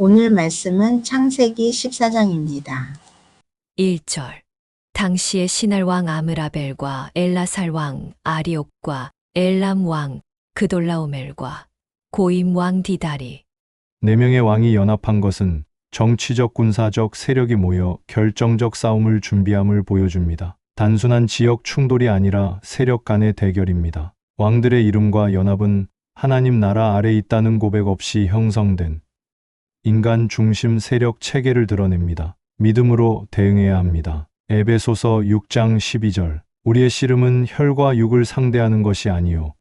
오늘 말씀은 창세기 14장입니다. 1절. 당시의 시날 왕 아므라벨과 엘라살 왕 아리옥과 엘람 왕 그돌라오멜과 고임 왕 디다리. 네 명의 왕이 연합한 것은 정치적 군사적 세력이 모여 결정적 싸움을 준비함을 보여줍니다. 단순한 지역 충돌이 아니라 세력 간의 대결입니다. 왕들의 이름과 연합은 하나님 나라 아래 있다는 고백 없이 형성된 인간 중심 세력 체계를 드러냅니다. 믿음으로 대응해야 합니다. 에베소서 6장 12절. 우리의 씨름은 혈과 육을 상대하는 것이 아니요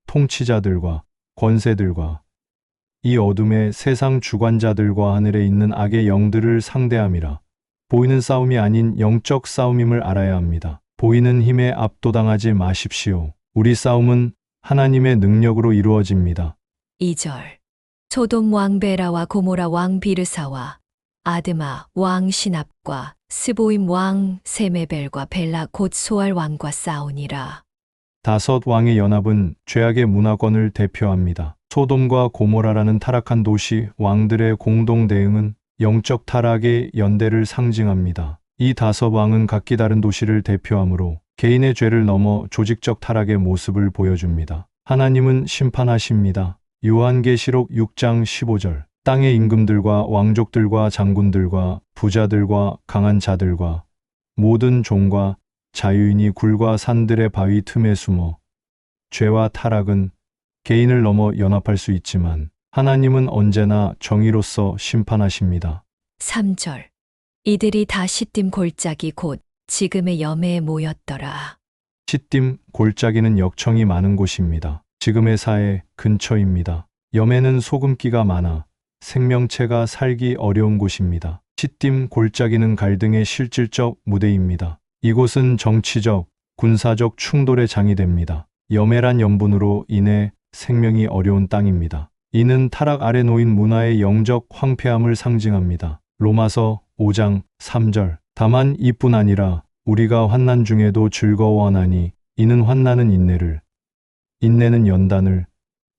통치자들과 권세들과 이 어둠의 세상 주관자들과 하늘에 있는 악의 영들을 상대함이라. 보이는 싸움이 아닌 영적 싸움임을 알아야 합니다. 보이는 힘에 압도당하지 마십시오. 우리 싸움은 하나님의 능력으로 이루어집니다. 2절. 소돔 왕 베라와 고모라 왕 비르사와 아드마 왕 시납과 스보임 왕 세메벨과 벨라 곧 소알 왕과 싸우니라. 다섯 왕의 연합은 죄악의 문화권을 대표합니다. 소돔과 고모라라는 타락한 도시 왕들의 공동 대응은 영적 타락의 연대를 상징합니다. 이 다섯 왕은 각기 다른 도시를 대표하므로 개인의 죄를 넘어 조직적 타락의 모습을 보여줍니다. 하나님은 심판하십니다. 요한계시록 6장 15절. 땅의 임금들과 왕족들과 장군들과 부자들과 강한 자들과 모든 종과 자유인이 굴과 산들의 바위 틈에 숨어 죄와 타락은 개인을 넘어 연합할 수 있지만 하나님은 언제나 정의로서 심판하십니다. 3절. 이들이 다 시딤 골짜기 곧 지금의 염해에 모였더라. 시딤 골짜기는 역청이 많은 곳입니다. 지금의 사해 근처입니다. 염해는 소금기가 많아 생명체가 살기 어려운 곳입니다. 시딤 골짜기는 갈등의 실질적 무대입니다. 이곳은 정치적, 군사적 충돌의 장이 됩니다. 염해란 염분으로 인해 생명이 어려운 땅입니다. 이는 타락 아래 놓인 문화의 영적 황폐함을 상징합니다. 로마서 5장 3절. 다만 이뿐 아니라 우리가 환난 중에도 즐거워하나니 이는 환난은 인내를, 인내는 연단을,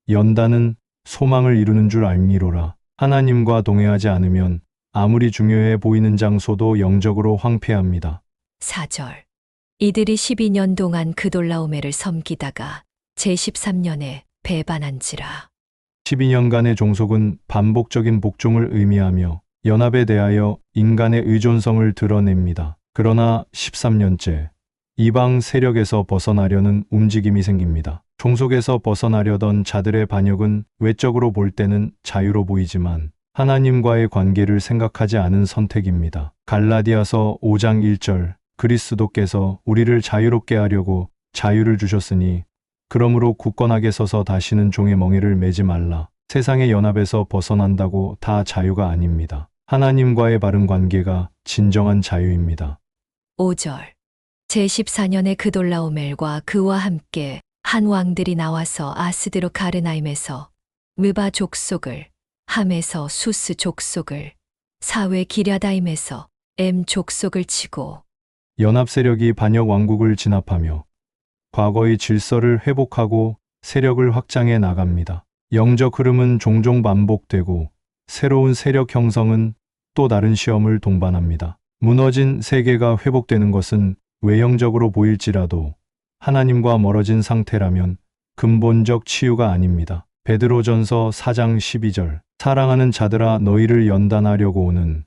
연단은 소망을 이루는 줄 알미로라. 하나님과 동행하지 않으면 아무리 중요해 보이는 장소도 영적으로 황폐합니다. 4절. 이들이 12년 동안 그돌라오멜을 섬기다가 제13년에 배반한지라. 12년간의 종속은 반복적인 복종을 의미하며 연합에 대하여 인간의 의존성을 드러냅니다. 그러나 13년째 이방 세력에서 벗어나려는 움직임이 생깁니다. 종속에서 벗어나려던 자들의 반역은 외적으로 볼 때는 자유로 보이지만 하나님과의 관계를 생각하지 않은 선택입니다. 갈라디아서 5장 1절. 그리스도께서 우리를 자유롭게 하려고 자유를 주셨으니 그러므로 굳건하게 서서 다시는 종의 멍에를 매지 말라. 세상의 연합에서 벗어난다고 다 자유가 아닙니다. 하나님과의 바른 관계가 진정한 자유입니다. 5절. 제14년에 그돌라오멜과 그와 함께 한 왕들이 나와서 아스드로 가르나임에서 느바 족속을, 함에서 수스 족속을, 사회 기랴다임에서 엠 족속을 치고 연합 세력이 반역 왕국을 진압하며 과거의 질서를 회복하고 세력을 확장해 나갑니다. 영적 흐름은 종종 반복되고 새로운 세력 형성은 또 다른 시험을 동반합니다. 무너진 세계가 회복되는 것은 외형적으로 보일지라도 하나님과 멀어진 상태라면 근본적 치유가 아닙니다. 베드로전서 4장 12절. 사랑하는 자들아 너희를 연단하려고 오는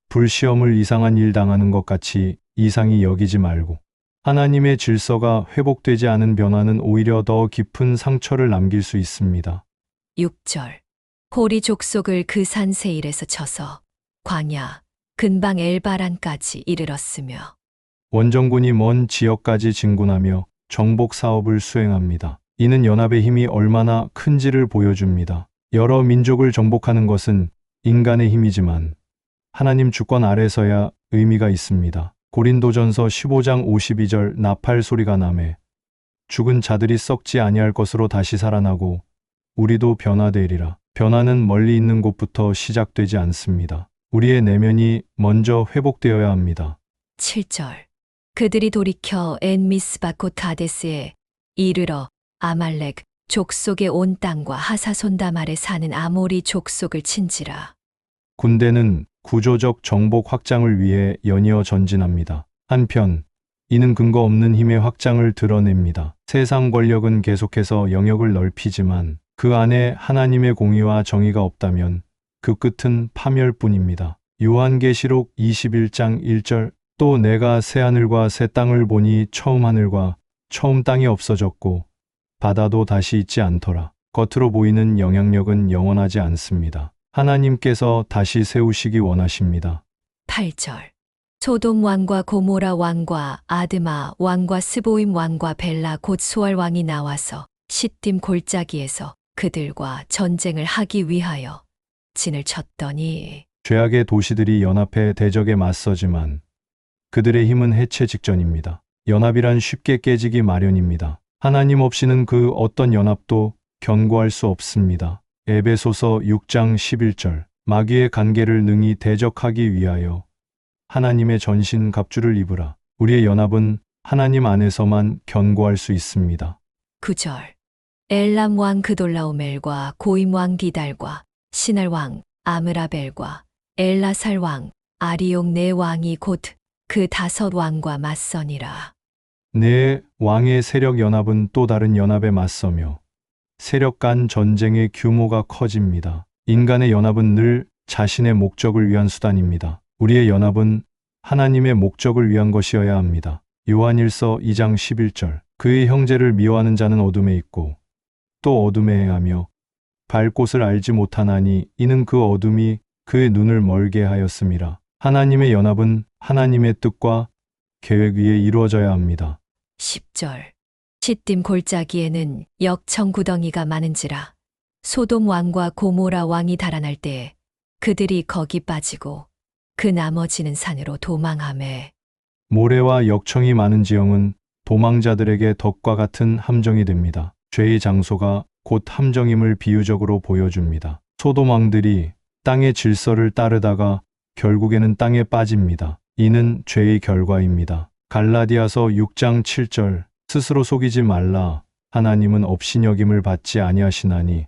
불시험을 이상한 일 당하는 것 같이 이상히 여기지 말고 하나님의 질서가 회복되지 않은 변화는 오히려 더 깊은 상처를 남길 수 있습니다. 6절. 호리 족속을 그 산 세일에서 쳐서 광야 근방 엘바란까지 이르렀으며 원정군이 먼 지역까지 진군하며 정복 사업을 수행합니다. 이는 연합의 힘이 얼마나 큰지를 보여줍니다. 여러 민족을 정복하는 것은 인간의 힘이지만 하나님 주권 아래서야 의미가 있습니다. 고린도전서 15장 52절. 나팔 소리가 나매 죽은 자들이 썩지 아니할 것으로 다시 살아나고 우리도 변화되리라. 변화는 멀리 있는 곳부터 시작되지 않습니다. 우리의 내면이 먼저 회복되어야 합니다. 7절. 그들이 돌이켜 엔미스바 곧 가데스에 이르러 아말렉 족속의 온 땅과 하사손담 아래 사는 아모리 족속을 친지라. 군대는 구조적 정복 확장을 위해 연이어 전진합니다. 한편 이는 근거 없는 힘의 확장을 드러냅니다. 세상 권력은 계속해서 영역을 넓히지만 그 안에 하나님의 공의와 정의가 없다면 그 끝은 파멸뿐입니다. 요한계시록 21장 1절 또 내가 새 하늘과 새 땅을 보니 처음 하늘과 처음 땅이 없어졌고 바다도 다시 있지 않더라. 겉으로 보이는 영향력은 영원하지 않습니다. 하나님께서 다시 세우시기 원하십니다. 8절. 소돔 왕과 고모라 왕과 아드마 왕과 스보임 왕과 벨라 곧 소알 왕이 나와서 시딤 골짜기에서 그들과 전쟁을 하기 위하여 진을 쳤더니 죄악의 도시들이 연합해 대적에 맞서지만 그들의 힘은 해체 직전입니다. 연합이란 쉽게 깨지기 마련입니다. 하나님 없이는 그 어떤 연합도 견고할 수 없습니다. 에베소서 6장 11절 마귀의 간계를 능히 대적하기 위하여 하나님의 전신 갑주를 입으라. 우리의 연합은 하나님 안에서만 견고할 수 있습니다. 9절. 엘람 왕 그돌라오멜과 고임 왕 기달과 시날 왕 아므라벨과 엘라살 왕 아리옥 네 왕이 곧 그 5 왕과 맞서니라. 네 왕의 세력 연합은 또 다른 연합에 맞서며 세력 간 전쟁의 규모가 커집니다. 인간의 연합은 늘 자신의 목적을 위한 수단입니다. 우리의 연합은 하나님의 목적을 위한 것이어야 합니다. 요한일서 2장 11절 그의 형제를 미워하는 자는 어둠에 있고 또 어둠에 행하며 발 곳을 알지 못하나니 이는 그 어둠이 그의 눈을 멀게 하였음이라. 하나님의 연합은 하나님의 뜻과 계획 위에 이루어져야 합니다. 10절. 시딤 골짜기에는 역청 구덩이가 많은지라 소돔 왕과 고모라 왕이 달아날 때에 그들이 거기 빠지고 그 나머지는 산으로 도망하매 모래와 역청이 많은 지형은 도망자들에게 덕과 같은 함정이 됩니다. 죄의 장소가 곧 함정임을 비유적으로 보여줍니다. 소돔 왕들이 땅의 질서를 따르다가 결국에는 땅에 빠집니다. 이는 죄의 결과입니다. 갈라디아서 6장 7절 스스로 속이지 말라. 하나님은 업신여김을 받지 아니하시나니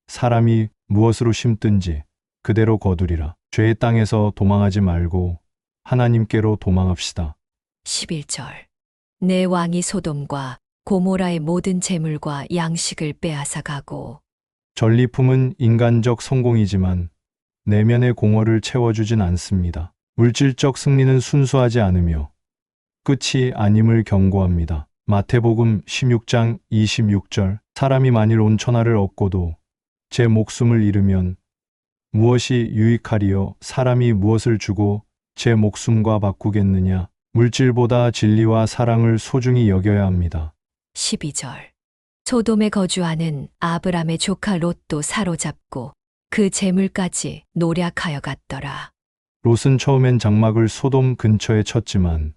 사람이 무엇으로 심든지 그대로 거두리라. 죄의 땅에서 도망하지 말고 하나님께로 도망합시다. 11절. 내 왕이 소돔과 고모라의 모든 재물과 양식을 빼앗아 가고 전리품은 인간적 성공이지만 내면의 공허를 채워주진 않습니다. 물질적 승리는 순수하지 않으며 끝이 아님을 경고합니다. 마태복음 16장 26절 사람이 만일 온 천하를 얻고도 제 목숨을 잃으면 무엇이 유익하리요? 사람이 무엇을 주고 제 목숨과 바꾸겠느냐? 물질보다 진리와 사랑을 소중히 여겨야 합니다. 12절. 소돔에 거주하는 아브람의 조카 롯도 사로잡고 그 재물까지 노략하여 갔더라. 롯은 처음엔 장막을 소돔 근처에 쳤지만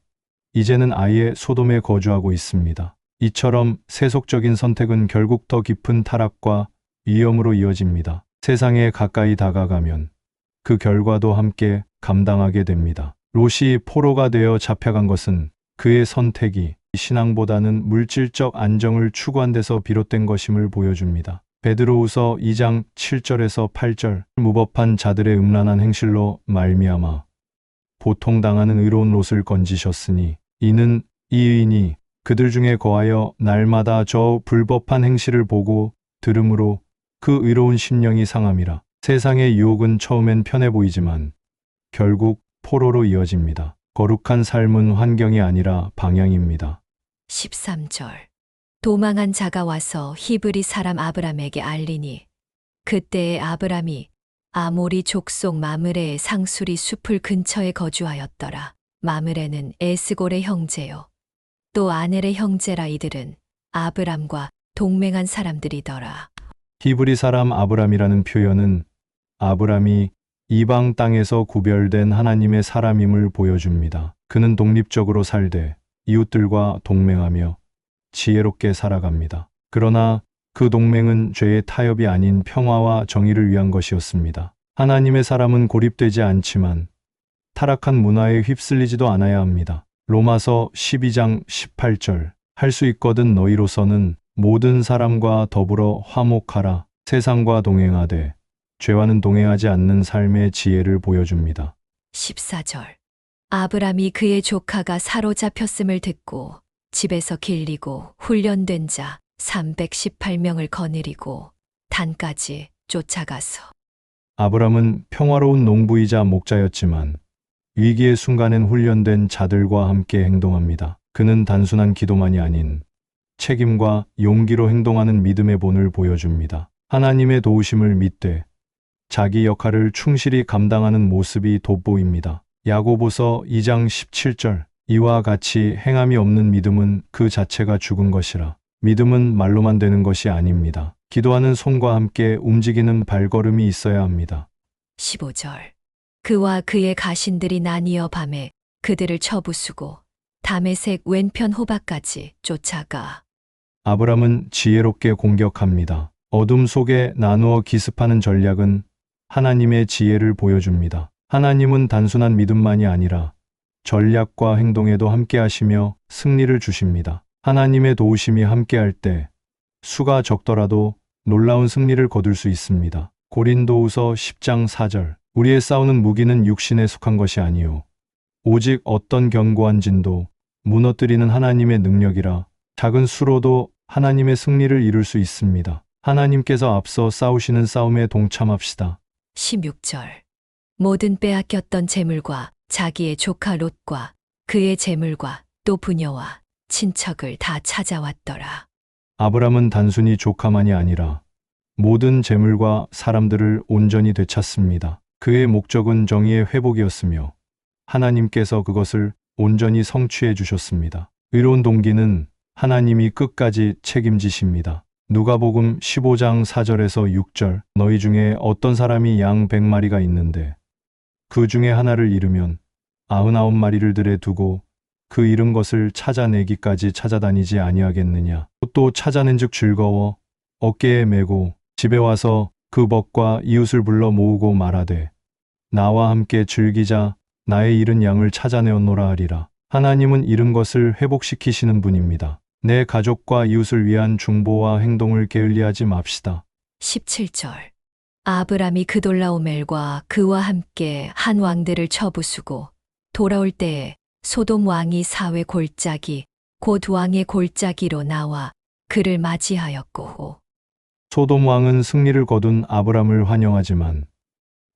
이제는 아예 소돔에 거주하고 있습니다. 이처럼 세속적인 선택은 결국 더 깊은 타락과 위험으로 이어집니다. 세상에 가까이 다가가면 그 결과도 함께 감당하게 됩니다. 롯이 포로가 되어 잡혀간 것은 그의 선택이 신앙보다는 물질적 안정을 추구한 데서 비롯된 것임을 보여줍니다. 베드로후서 2장 7절에서 8절 무법한 자들의 음란한 행실로 말미암아 보통당하는 의로운 롯을 건지셨으니 이는 이 의인이 그들 중에 거하여 날마다 저 불법한 행실을 보고 들음으로 그 의로운 심령이 상함이라. 세상의 유혹은 처음엔 편해 보이지만 결국 포로로 이어집니다. 거룩한 삶은 환경이 아니라 방향입니다. 13절. 도망한 자가 와서 히브리 사람 아브람에게 알리니 그때에 아브람이 아모리 족속 마므레의 상수리 숲을 근처에 거주하였더라. 마므레는 에스골의 형제요 또 아넬의 형제라. 이들은 아브람과 동맹한 사람들이더라. 히브리 사람 아브람이라는 표현은 아브람이 이방 땅에서 구별된 하나님의 사람임을 보여줍니다. 그는 독립적으로 살되 이웃들과 동맹하며 지혜롭게 살아갑니다. 그러나 그 동맹은 죄의 타협이 아닌 평화와 정의를 위한 것이었습니다. 하나님의 사람은 고립되지 않지만 타락한 문화에 휩쓸리지도 않아야 합니다. 로마서 12장 18절 할 수 있거든 너희로서는 모든 사람과 더불어 화목하라. 세상과 동행하되 죄와는 동행하지 않는 삶의 지혜를 보여줍니다. 14절. 아브람이 그의 조카가 사로잡혔음을 듣고 집에서 길리고 훈련된 자 318명을 거느리고 단까지 쫓아가서 아브람은 평화로운 농부이자 목자였지만 위기의 순간엔 훈련된 자들과 함께 행동합니다. 그는 단순한 기도만이 아닌 책임과 용기로 행동하는 믿음의 본을 보여줍니다. 하나님의 도우심을 믿되 자기 역할을 충실히 감당하는 모습이 돋보입니다. 야고보서 2장 17절. 이와 같이 행함이 없는 믿음은 그 자체가 죽은 것이라. 믿음은 말로만 되는 것이 아닙니다. 기도하는 손과 함께 움직이는 발걸음이 있어야 합니다. 15절. 그와 그의 가신들이 나뉘어 밤에 그들을 쳐부수고 다메색 왼편 호박까지 쫓아가. 아브람은 지혜롭게 공격합니다. 어둠 속에 나누어 기습하는 전략은 하나님의 지혜를 보여줍니다. 하나님은 단순한 믿음만이 아니라 전략과 행동에도 함께 하시며 승리를 주십니다. 하나님의 도우심이 함께할 때 수가 적더라도 놀라운 승리를 거둘 수 있습니다. 고린도후서 10장 4절. 우리의 싸우는 무기는 육신에 속한 것이 아니요 오직 어떤 견고한 진도 무너뜨리는 하나님의 능력이라. 작은 수로도 하나님의 승리를 이룰 수 있습니다. 하나님께서 앞서 싸우시는 싸움에 동참합시다. 16절. 모든 빼앗겼던 재물과 자기의 조카 롯과 그의 재물과 또 부녀와 친척을 다 찾아왔더라. 아브람은 단순히 조카만이 아니라 모든 재물과 사람들을 온전히 되찾습니다. 그의 목적은 정의의 회복이었으며 하나님께서 그것을 온전히 성취해 주셨습니다. 의로운 동기는 하나님이 끝까지 책임지십니다. 누가복음 15장 4절에서 6절. 너희 중에 어떤 사람이 양 100마리가 있는데 그 중에 하나를 잃으면 99마리를 들에 두고 그 잃은 것을 찾아내기까지 찾아다니지 아니하겠느냐. 또 찾아낸즉 즐거워 어깨에 메고 집에 와서 그 벗과 이웃을 불러 모으고 말하되 나와 함께 즐기자. 나의 잃은 양을 찾아내었노라 하리라. 하나님은 잃은 것을 회복시키시는 분입니다. 내 가족과 이웃을 위한 중보와 행동을 게을리하지 맙시다. 17절. 아브람이 그돌라오멜과 그와 함께 한 왕들을 쳐부수고 돌아올 때에 소돔 왕이 사회 골짜기 곧 왕의 골짜기로 나와 그를 맞이하였고. 소돔 왕은 승리를 거둔 아브람을 환영하지만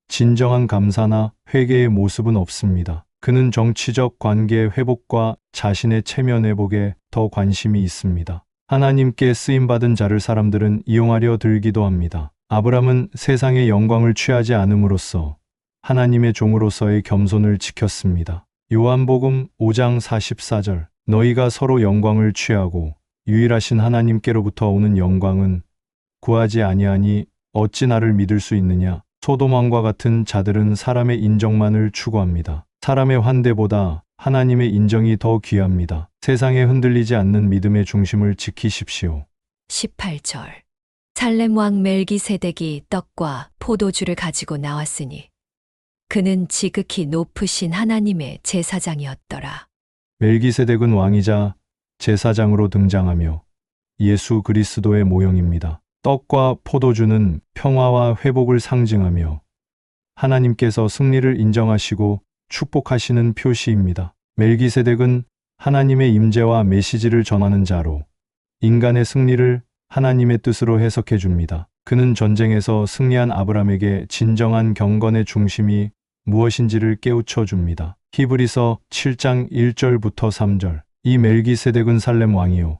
진정한 감사나 회개의 모습은 없습니다. 그는 정치적 관계 회복과 자신의 체면 회복에 더 관심이 있습니다. 하나님께 쓰임받은 자를 사람들은 이용하려 들기도 합니다. 아브람은 세상의 영광을 취하지 않음으로써 하나님의 종으로서의 겸손을 지켰습니다. 요한복음 5장 44절. 너희가 서로 영광을 취하고 유일하신 하나님께로부터 오는 영광은 구하지 아니하니 어찌 나를 믿을 수 있느냐. 소돔 왕과 같은 자들은 사람의 인정만을 추구합니다. 사람의 환대보다 하나님의 인정이 더 귀합니다. 세상에 흔들리지 않는 믿음의 중심을 지키십시오. 18절. 살렘 왕 멜기세덱이 떡과 포도주를 가지고 나왔으니 그는 지극히 높으신 하나님의 제사장이었더라. 멜기세덱은 왕이자 제사장으로 등장하며 예수 그리스도의 모형입니다. 떡과 포도주는 평화와 회복을 상징하며 하나님께서 승리를 인정하시고 축복하시는 표시입니다. 멜기세덱은 하나님의 임재와 메시지를 전하는 자로 인간의 승리를 하나님의 뜻으로 해석해 줍니다. 그는 전쟁에서 승리한 아브람에게 진정한 경건의 중심이 무엇인지를 깨우쳐 줍니다. 히브리서 7장 1절부터 3절. 이 멜기세덱은 살렘 왕이요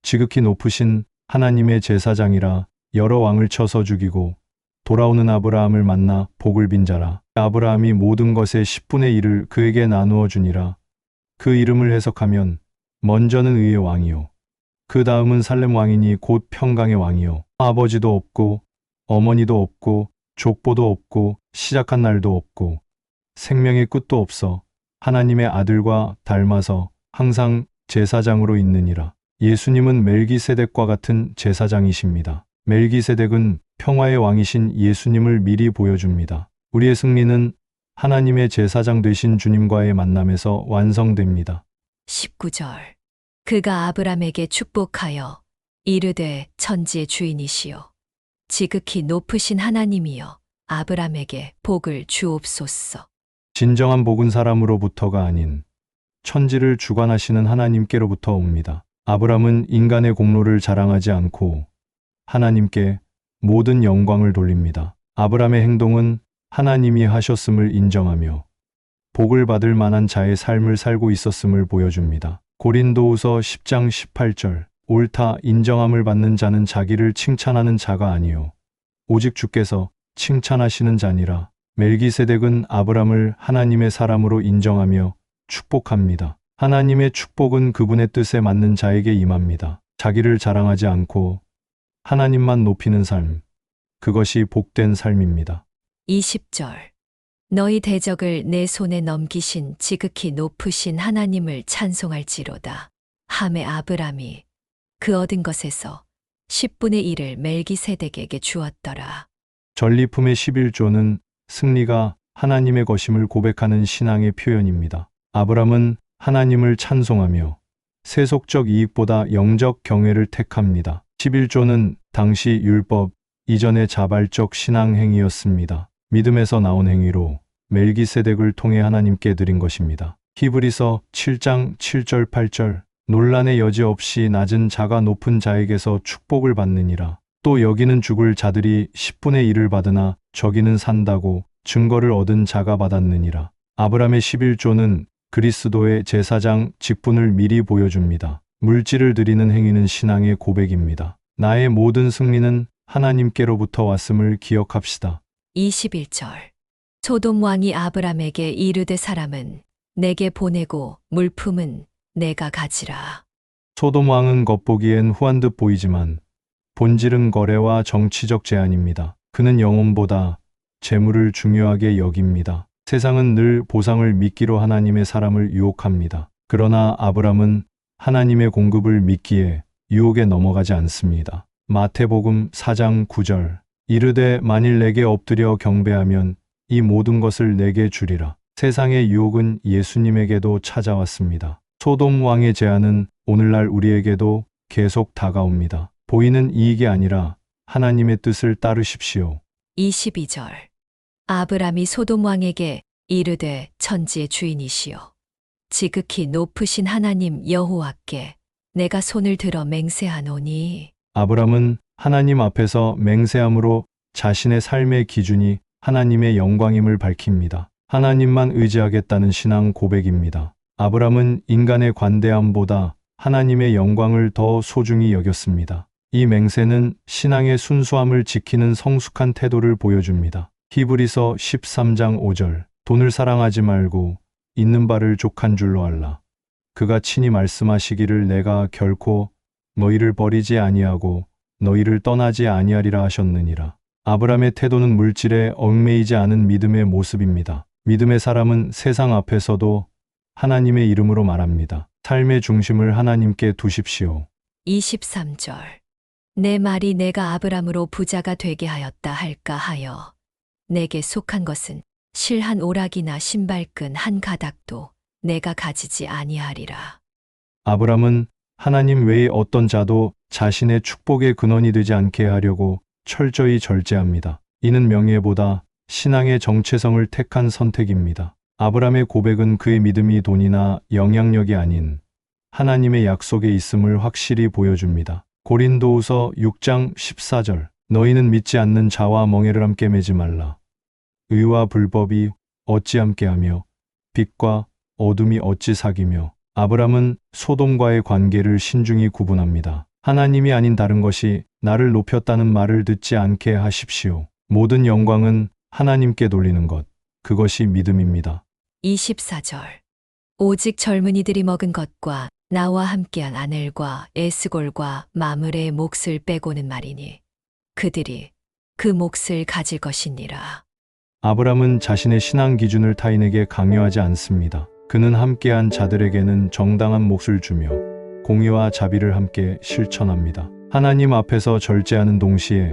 지극히 높으신 하나님의 제사장이라 여러 왕을 쳐서 죽이고 돌아오는 아브라함을 만나 복을 빈 자라. 아브라함이 모든 것의 10분의 1을 그에게 나누어 주니라. 그 이름을 해석하면 먼저는 의의 왕이요 그 다음은 살렘 왕이니 곧 평강의 왕이요 아버지도 없고 어머니도 없고 족보도 없고 시작한 날도 없고 생명의 끝도 없어 하나님의 아들과 닮아서 항상 제사장으로 있느니라. 예수님은 멜기세덱과 같은 제사장이십니다. 멜기세덱은 평화의 왕이신 예수님을 미리 보여줍니다. 우리의 승리는 하나님의 제사장 되신 주님과의 만남에서 완성됩니다. 19절. 그가 아브람에게 축복하여 이르되 천지의 주인이시여 지극히 높으신 하나님이여 아브람에게 복을 주옵소서. 진정한 복은 사람으로부터가 아닌 천지를 주관하시는 하나님께로부터 옵니다. 아브람은 인간의 공로를 자랑하지 않고 하나님께 모든 영광을 돌립니다. 아브람의 행동은 하나님이 하셨음을 인정하며 복을 받을 만한 자의 삶을 살고 있었음을 보여줍니다. 고린도후서 10장 18절 옳다 인정함을 받는 자는 자기를 칭찬하는 자가 아니요 오직 주께서 칭찬하시는 자니라. 멜기세덱은 아브람을 하나님의 사람으로 인정하며 축복합니다. 하나님의 축복은 그분의 뜻에 맞는 자에게 임합니다. 자기를 자랑하지 않고 하나님만 높이는 삶, 그것이 복된 삶입니다. 20절 너희 대적을 내 손에 넘기신 지극히 높으신 하나님을 찬송할지로다. 하매 아브람이 그 얻은 것에서 10분의 1을 멜기세덱에게 주었더라. 전리품의 11조는 승리가 하나님의 것임을 고백하는 신앙의 표현입니다. 아브람은 하나님을 찬송하며 세속적 이익보다 영적 경외를 택합니다. 11조는 당시 율법 이전의 자발적 신앙 행위였습니다. 믿음에서 나온 행위로 멜기세덱을 통해 하나님께 드린 것입니다. 히브리서 7장 7절 8절 논란의 여지 없이 낮은 자가 높은 자에게서 축복을 받느니라. 또 여기는 죽을 자들이 10분의 1을 받으나 저기는 산다고 증거를 얻은 자가 받았느니라. 아브람의 11조는 그리스도의 제사장 직분을 미리 보여줍니다. 물질을 드리는 행위는 신앙의 고백입니다. 나의 모든 승리는 하나님께로부터 왔음을 기억합시다. 21절 소돔 왕이 아브람에게 이르되 사람은 내게 보내고 물품은 내가 가지라. 소돔 왕은 겉보기엔 후한 듯 보이지만 본질은 거래와 정치적 제한입니다. 그는 영혼보다 재물을 중요하게 여깁니다. 세상은 늘 보상을 미끼로 하나님의 사람을 유혹합니다. 그러나 아브람은 하나님의 공급을 믿기에 유혹에 넘어가지 않습니다. 마태복음 4장 9절 이르되 만일 내게 엎드려 경배하면 이 모든 것을 내게 주리라. 세상의 유혹은 예수님에게도 찾아왔습니다. 소돔 왕의 제안은 오늘날 우리에게도 계속 다가옵니다. 보이는 이익이 아니라 하나님의 뜻을 따르십시오. 22절 아브람이 소돔 왕에게 이르되 천지의 주인이시여 지극히 높으신 하나님 여호와께 내가 손을 들어 맹세하노니. 아브람은 하나님 앞에서 맹세함으로 자신의 삶의 기준이 하나님의 영광임을 밝힙니다. 하나님만 의지하겠다는 신앙 고백입니다. 아브람은 인간의 관대함보다 하나님의 영광을 더 소중히 여겼습니다. 이 맹세는 신앙의 순수함을 지키는 성숙한 태도를 보여줍니다. 히브리서 13장 5절 돈을 사랑하지 말고 있는 바를 족한 줄로 알라. 그가 친히 말씀하시기를 내가 결코 너희를 버리지 아니하고 너희를 떠나지 아니하리라 하셨느니라. 아브람의 태도는 물질에 얽매이지 않은 믿음의 모습입니다. 믿음의 사람은 세상 앞에서도 하나님의 이름으로 말합니다. 삶의 중심을 하나님께 두십시오. 23절 내 말이 내가 아브람으로 부자가 되게 하였다 할까 하여 내게 속한 것은 실 한 오락이나 신발끈 한 가닥도 내가 가지지 아니하리라. 아브람은 하나님 외에 어떤 자도 자신의 축복의 근원이 되지 않게 하려고 철저히 절제합니다. 이는 명예보다 신앙의 정체성을 택한 선택입니다. 아브람의 고백은 그의 믿음이 돈이나 영향력이 아닌 하나님의 약속에 있음을 확실히 보여줍니다. 고린도후서 6장 14절 너희는 믿지 않는 자와 멍에를 함께 매지 말라. 의와 불법이 어찌 함께하며 빛과 어둠이 어찌 사귀며. 아브람은 소돔과의 관계를 신중히 구분합니다. 하나님이 아닌 다른 것이 나를 높였다는 말을 듣지 않게 하십시오. 모든 영광은 하나님께 돌리는 것, 그것이 믿음입니다. 24절 오직 젊은이들이 먹은 것과 나와 함께한 아넬과 에스골과 마므레의 몫을 빼고는 말이니 그들이 그 몫을 가질 것이니라. 아브람은 자신의 신앙 기준을 타인에게 강요하지 않습니다. 그는 함께한 자들에게는 정당한 몫을 주며 공의와 자비를 함께 실천합니다. 하나님 앞에서 절제하는 동시에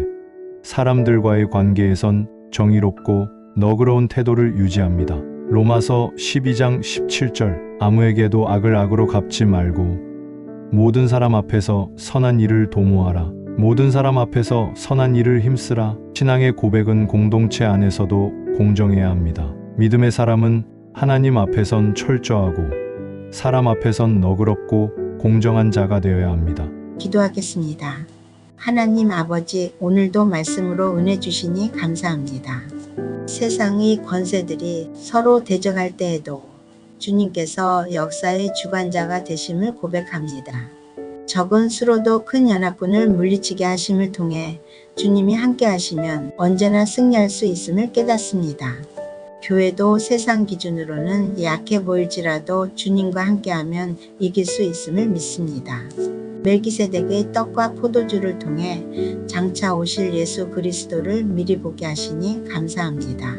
사람들과의 관계에선 정의롭고 너그러운 태도를 유지합니다. 로마서 12장 17절 아무에게도 악을 악으로 갚지 말고 모든 사람 앞에서 선한 일을 도모하라. 모든 사람 앞에서 선한 일을 힘쓰라. 신앙의 고백은 공동체 안에서도 공정해야 합니다. 믿음의 사람은 하나님 앞에선 철저하고 사람 앞에선 너그럽고 공정한 자가 되어야 합니다. 기도하겠습니다. 하나님 아버지, 오늘도 말씀으로 은혜 주시니 감사합니다. 세상의 권세들이 서로 대적할 때에도 주님께서 역사의 주관자가 되심을 고백합니다. 적은 수로도 큰 연합군을 물리치게 하심을 통해 주님이 함께 하시면 언제나 승리할 수 있음을 깨닫습니다. 교회도 세상 기준으로는 약해 보일지라도 주님과 함께하면 이길 수 있음을 믿습니다. 멜기세덱의 떡과 포도주를 통해 장차 오실 예수 그리스도를 미리 보게 하시니 감사합니다.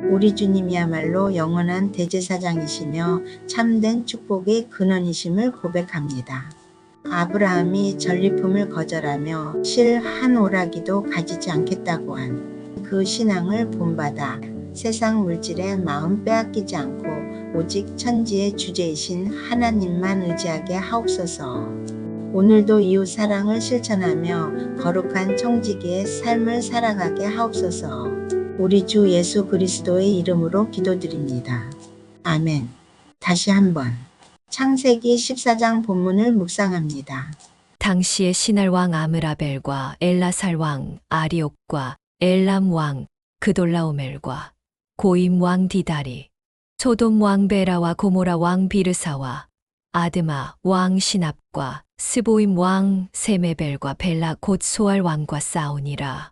우리 주님이야말로 영원한 대제사장이시며 참된 축복의 근원이심을 고백합니다. 아브라함이 전리품을 거절하며 실 한 오라기도 가지지 않겠다고 한 그 신앙을 본받아 세상 물질에 마음 빼앗기지 않고 오직 천지의 주제이신 하나님만 의지하게 하옵소서. 오늘도 이웃 사랑을 실천하며 거룩한 청지기의 삶을 살아가게 하옵소서. 우리 주 예수 그리스도의 이름으로 기도드립니다. 아멘. 다시 한번 창세기 14장 본문을 묵상합니다. 당시의 시날 왕 아므라벨과 엘라살 왕 아리옥과 엘람 왕 그돌라오멜과 고임 왕 디다리, 소돔 왕 베라와 고모라 왕 비르사와 아드마 왕 시납과 스보임 왕 세메벨과 벨라 곧 소알 왕과 싸우니라.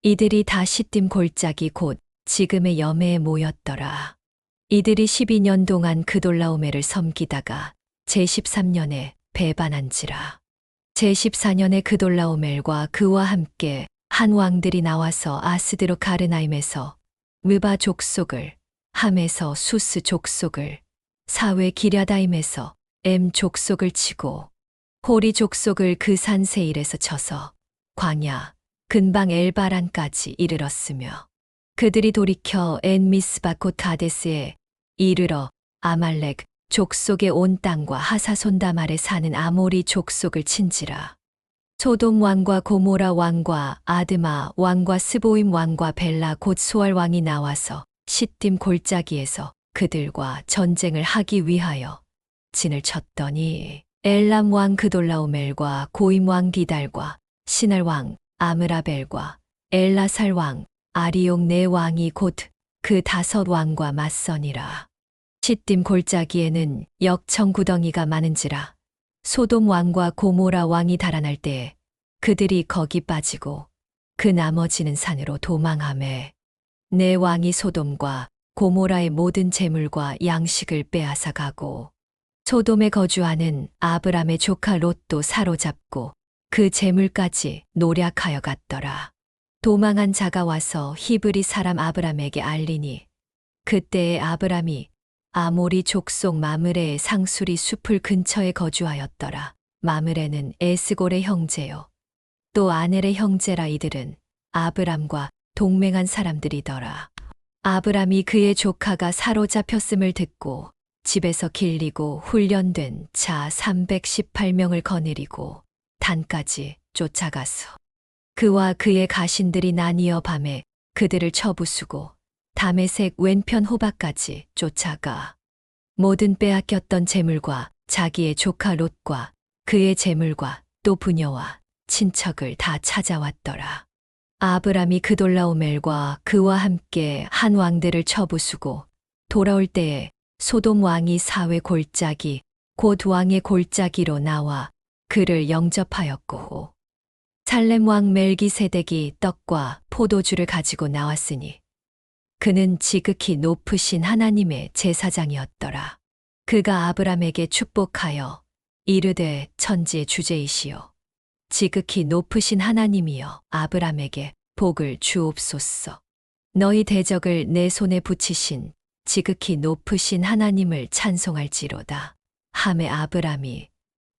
이들이 다 시딤 골짜기 곧 지금의 여매에 모였더라. 이들이 12년 동안 그돌라오멜을 섬기다가 제13년에 배반한지라. 제14년에 그돌라오멜과 그와 함께 한 왕들이 나와서 아스드로 가르나임에서 므바 족속을, 함에서 수스 족속을, 사외 기랴다임에서 엠 족속을 치고 호리 족속을 그 산 세일에서 쳐서 광야 근방 엘바란까지 이르렀으며 그들이 돌이켜 엔 미스바 곧 가데스에 이르러 아말렉 족속의 온 땅과 하사손다말에 사는 아모리 족속을 친지라. 소돔 왕과 고모라 왕과 아드마 왕과 스보임 왕과 벨라 곧 소알 왕이 나와서 시딤 골짜기에서 그들과 전쟁을 하기 위하여 진을 쳤더니 엘람 왕 그돌라오멜과 고임 왕 디달과 시날 왕 아므라벨과 엘라살 왕 아리옥 네 왕이 곧 그 5 왕과 맞서니라. 시딤 골짜기에는 역청 구덩이가 많은지라. 소돔 왕과 고모라 왕이 달아날 때에 그들이 거기 빠지고 그 나머지는 산으로 도망하매 네 왕이 소돔과 고모라의 모든 재물과 양식을 빼앗아 가고 소돔에 거주하는 아브람의 조카 롯도 사로잡고 그 재물까지 노략하여 갔더라. 도망한 자가 와서 히브리 사람 아브람에게 알리니 그때에 아브람이 아모리 족속 마므레의 상수리 숲을 근처에 거주하였더라. 마므레는 에스골의 형제요 또 아넬의 형제라. 이들은 아브람과 동맹한 사람들이더라. 아브람이 그의 조카가 사로잡혔음을 듣고 집에서 길리고 훈련된 자 318명을 거느리고 단까지 쫓아가서 그와 그의 가신들이 나뉘어 밤에 그들을 쳐부수고 다메색 왼편 호박까지 쫓아가 모든 빼앗겼던 재물과 자기의 조카 롯과 그의 재물과 또 부녀와 친척을 다 찾아왔더라. 아브람이 그돌라오멜과 그와 함께 한 왕들을 쳐부수고 돌아올 때에 소돔 왕이 사회 골짜기 곧 왕의 골짜기로 나와 그를 영접하였고 살렘 왕 멜기세덱이 떡과 포도주를 가지고 나왔으니 그는 지극히 높으신 하나님의 제사장이었더라. 그가 아브람에게 축복하여 이르되 천지의 주제이시여 지극히 높으신 하나님이여 아브람에게 복을 주옵소서. 너희 대적을 내 손에 붙이신 지극히 높으신 하나님을 찬송할지로다. 하매 아브람이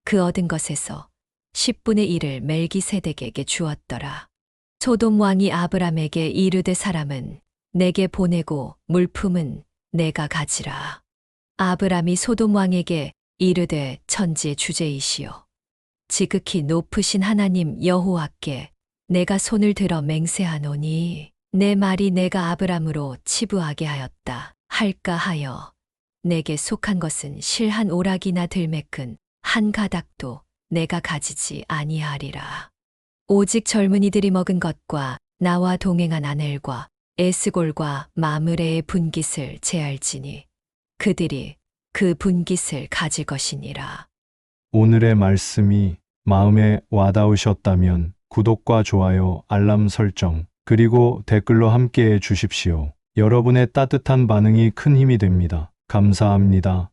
그 얻은 것에서 10분의 1을 멜기세덱에게 주었더라. 소돔 왕이 아브람에게 이르되 사람은 내게 보내고 물품은 내가 가지라. 아브람이 소돔 왕에게 이르되 천지의 주제이시여 지극히 높으신 하나님 여호와께 내가 손을 들어 맹세하노니 내 말이 내가 아브람으로 치부하게 하였다 할까 하여 내게 속한 것은 실 한 오락이나 들매큰 한 가닥도 내가 가지지 아니하리라. 오직 젊은이들이 먹은 것과 나와 동행한 아넬과 에스골과 마므레의 분깃을 제할지니 그들이 그 분깃을 가질 것이니라. 오늘의 말씀이 마음에 와닿으셨다면 구독과 좋아요, 알람 설정, 그리고 댓글로 함께해 주십시오. 여러분의 따뜻한 반응이 큰 힘이 됩니다. 감사합니다.